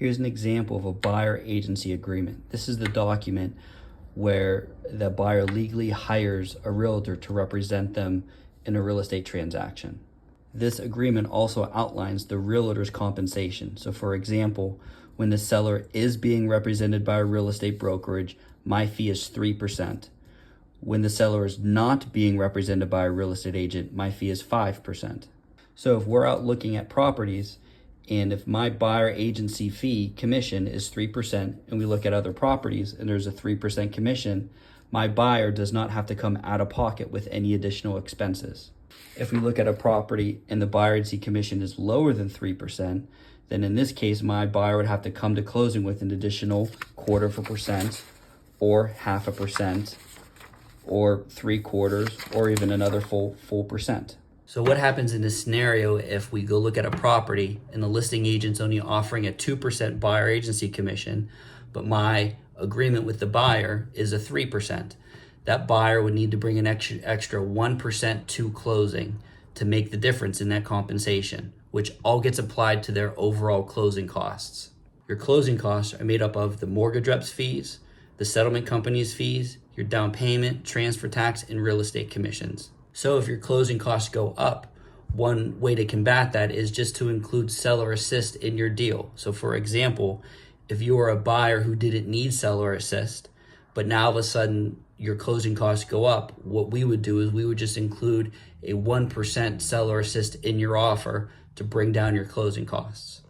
Here's an example of a buyer agency agreement. This is the document where the buyer legally hires a realtor to represent them in a real estate transaction. This agreement also outlines the realtor's compensation. So for example, when the seller is being represented by a real estate brokerage, my fee is 3%. When the seller is not being represented by a real estate agent, my fee is 5%. So if we're out looking at properties, and if my buyer agency fee commission is 3%, and we look at other properties and there's a 3% commission, my buyer does not have to come out of pocket with any additional expenses. If we look at a property and the buyer agency commission is lower than 3%, then in this case, my buyer would have to come to closing with an additional 1/4% or 0.5% or 3/4 or even another full percent. So what happens in this scenario if we go look at a property and the listing agent's only offering a 2% buyer agency commission, but my agreement with the buyer is a 3%? That buyer would need to bring an extra 1% to closing to make the difference in that compensation, which all gets applied to their overall closing costs. Your closing costs are made up of the mortgage rep's fees, the settlement company's fees, your down payment, transfer tax, and real estate commissions. So if your closing costs go up, one way to combat that is just to include seller assist in your deal. So for example, if you are a buyer who didn't need seller assist, but now all of a sudden your closing costs go up, what we would do is we would just include a 1% seller assist in your offer to bring down your closing costs.